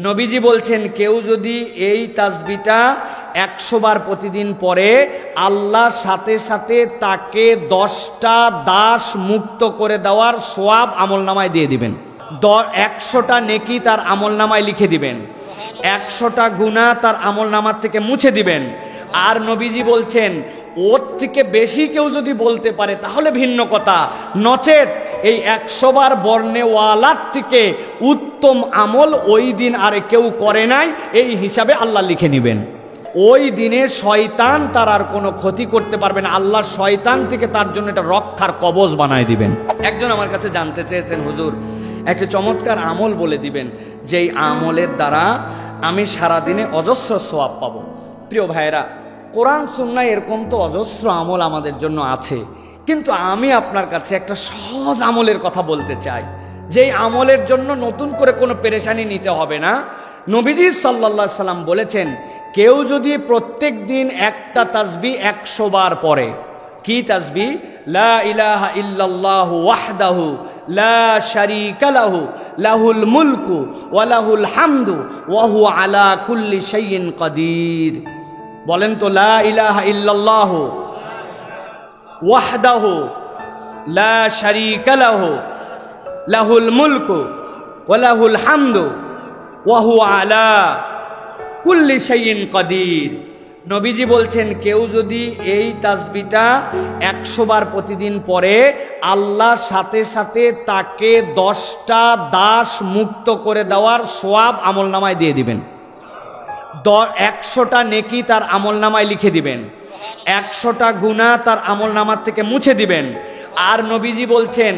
নবীজি বলছেন কেউ যদি এই তাসবিহটা 100 বার প্রতিদিন পড়ে, আল্লাহর সাথে সাথে তাকে 10টা দাস মুক্ত করে দেওয়ার সওয়াব আমলনামায় দিয়ে দিবেন। 100টা নেকি তার আমলনামায় লিখে দিবেন, 100টা গুনাহ তার আমলনামার থেকে মুছে দিবেন। আর নবীজি বলছেন ওর থেকে বেশি কেউ যদি বলতে পারে তাহলে ভিন্ন কথা, নচেত এই 100 বার বর্ণেওয়ালার থেকে উত্তম আমল ওই দিন আর কেউ করে নাই, এই হিসাবে আল্লাহ লিখে নেবেন। ওই দিনে শয়তান তার আর কোনো ক্ষতি করতে পারবে না, আল্লাহ শয়তান থেকে তার জন্য এটা রক্ষার কবচ বানায় দিবেন। একজন আমার কাছে জানতে চেয়েছেন, হুজুর একটা চমৎকার আমল বলে দিবেন যেই আমলের দ্বারা আমি সারাদিনে অজস্র সওয়াব পাবো। প্রিয় ভাইয়েরা, কোরআন সুন্নাহ এরকম তো অজস্র আমল আমাদের জন্য আছে, কিন্তু আমি আপনার কাছে একটা সহজ আমলের কথা বলতে চাই, যেই আমলের জন্য নতুন করে কোনো পেরেশানি নিতে হবে না। নবীজি সাল্লাল্লাহু আলাইহি সাল্লাম বলেছেন কেউ যদি প্রত্যেক দিন একটা তাসবিহ 100 বার পড়ে, কি তাসবিহ? লা ইলাহা ইল্লাল্লাহু ওয়াহদাহু লা শারীকা লাহু লাহুল মুলকু ওয়া লাহুল হামদু ওয়া হুয়া আলা কুল্লি শাইইন কাদির। বলেন তো, লা ইলাহা ইল্লাল্লাহু ওয়াহদাহু লা শারীকা লাহু লাহুল মুলকু ওয়া লাহুল হামদু ওয়া হুয়া আলা কুল্লি শাইইন কাদির। নবীজি বলছেন কেউ যদি এই তাসবিহটা 100 বার প্রতিদিন পড়ে, আল্লাহর সাথে সাথে তাকে 10টা দাস মুক্ত করে দেওয়ার সওয়াব আমলনামায় দিয়ে দিবেন। 100টা নেকি তার আমলনামায় লিখে দিবেন, 100টা গুনাহ তার আমলনামার থেকে মুছে দিবেন। আর নবীজি বলছেন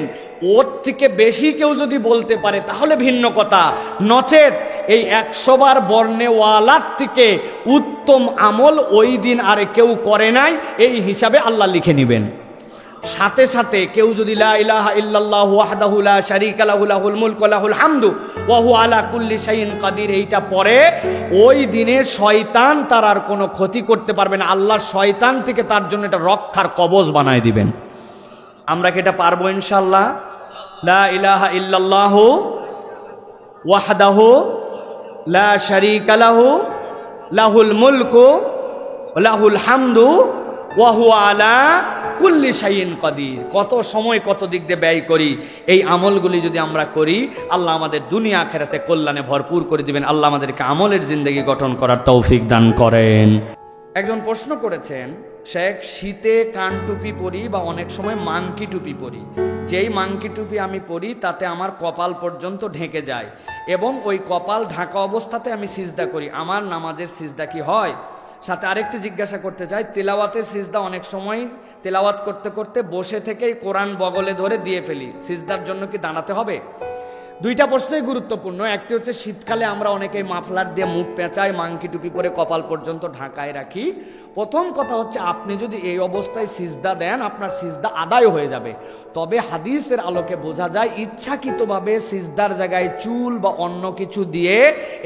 ওর থেকে বেশি কেউ যদি বলতে পারে তাহলে ভিন্ন কথা, নচেত এই 100 বার বর্ণেওয়ালার থেকে উত্তম আমল ওই দিন আর কেউ করে নাই, এই হিসাবে আল্লাহ লিখে নেবেন। সাথে সাথে কেউ যদি লা ইলাহা ইল্লাল্লাহু ওয়াহদাহু লা শারীকা লাহু লাহুল মুলকু ওয়া লাহুল হামদু ওয়া হুয়া আলা কুল্লি শাইইন কাদির এইটা পড়ে, ওই দিনে শয়তান তার আর কোনো ক্ষতি করতে পারবে না, আল্লাহ শয়তান থেকে তার জন্য এটা রক্ষার কবচ বানায় দিবেন। আমরা কি এটা পারবো ইনশাআল্লাহ? লা ইলাহা ইল্লাল্লাহু ওয়াহদাহু লা শারীকা লাহু লাহুল মুলকু ওয়া লাহুল হামদু ওয়া হুয়া আলা কুল্লি শাইইন কাদির। কত সময় কত দিক দিয়ে ব্যয় করি, এই আমলগুলি যদি আমরা করি আল্লাহ আমাদের দুনিয়া আখিরাতে কল্যাণে ভরপুর করে দিবেন। আল্লাহ আমাদেরকে আমলের জিন্দেগি গঠন করার তৌফিক দান করেন। একজন প্রশ্ন করেছেন, শেখ শীতে কান টুপি পরি বা অনেক সময় মানকি টুপি পরি, যেই মানকি টুপি আমি পরি তাতে আমার কপাল পর্যন্ত ঢেকে যায় এবং ওই কপাল ঢাকা অবস্থাতে আমি সিজদা করি, আমার নামাজের সিজদা কি হয়? সাথে আরেকটি জিজ্ঞাসা করতে চাই, তেলাওয়াতের সিজদা অনেক সময় তেলাওয়াত করতে করতে বসে থেকেই কোরআন বগলে ধরে দিয়ে ফেলি, সিজদার জন্য কি দাঁড়াতে হবে? দুইটা প্রশ্নই গুরুত্বপূর্ণ। একটি হচ্ছে শীতকালে আমরা অনেকেই মাফলার দিয়ে মুখ পেঁচাই, মাংকি টুপি পরে কপাল পর্যন্ত ঢাকায় রাখি। প্রথম কথা হচ্ছে আপনি যদি এই অবস্থায় সিজদা দেন আপনার সিজদা আদায় হয়ে যাবে, তবে হাদিসের আলোকে বোঝা যায় ইচ্ছাকৃতভাবে সিজদার জায়গায় চুল বা অন্য কিছু দিয়ে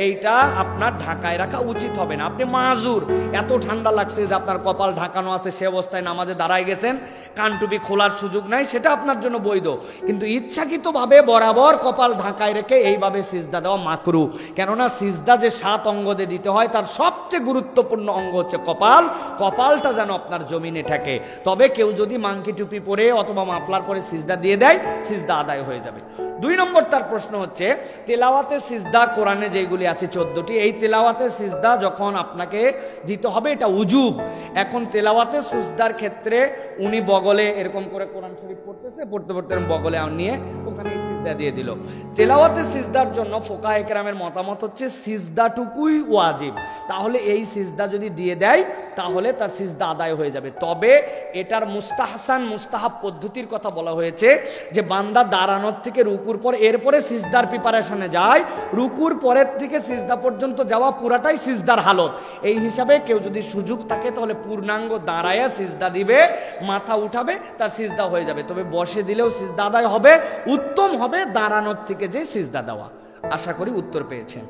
এইটা আপনার ঢাকায় রাখা উচিত হবে না। আপনি মাজুর, এত ঠান্ডা লাগছে যে আপনার কপাল ঢাকানো আছে, সে অবস্থায় নামাজে দাঁড়ায় গেছেন, কানটুপি খোলার সুযোগ নাই, সেটা আপনার জন্য বৈধ। কিন্তু ইচ্ছাকৃতভাবে বরাবর কপাল ঢাকায় রেখে এইভাবে সিজদা দেওয়া মাকরু। কেননা সিজদা যে 7 অঙ্গ দিয়ে দিতে হয় তার সবচেয়ে গুরুত্বপূর্ণ অঙ্গ হচ্ছে কপাল, কপালটা যেন আপনার জমিনে থাকে। তবে কেউ যদি মাংকি টুপি পরে অথবা মাফলার পরে সিজদা দিয়ে দেয় সিজদা আদায় হয়ে যাবে। 2 নম্বর তার প্রশ্ন হচ্ছে তেলাওয়াতে সিজদা কোরআনে যেগুলি আছে 14টি, এই তেলাওয়াতে সিজদা যখন আপনাকে দিতে হবে এটা উজুব। এখন তেলাওয়াতে সিজদার ক্ষেত্রে উনি বগলে এরকম করে কোরআন শরীফ পড়তেছে, পড়তে পড়তে বগলে নিয়ে ওখানে সিজদা দিয়ে দিল। তেলাওয়াতে সিজদার জন্য ফুকাহে কেরামের মতামত হচ্ছে সিজদাটুকুই ওয়াজিব, তাহলে এই সিজদা যদি দিয়ে দেয় তাহলে তার সিজদা আদায় হয়ে যাবে। তবে এটার মুস্তাহসান মুস্তাহাব পদ্ধতির কথা বলা হয়েছে যে বান্দা দাঁড়ানোর থেকে রুকুর পর এরপরে সিজদার প্রিপারেশনে যায়, রুকুর পরের থেকে সিজদা পর্যন্ত যাওয়া পুরাটাই সিজদার হালত। এই হিসাবে কেউ যদি সুযোগ থাকে তাহলে পূর্ণাঙ্গ দাঁড়ায়া সিজদা দিবে, মাথা উঠাবে, তার সিজদা হয়ে যাবে। তবে বসে দিলেও সিজদা আদায় হবে, উত্তম হবে দাঁড়ানোর থেকে যে সিজদা দেওয়া। আশা করি উত্তর পেয়েছেন।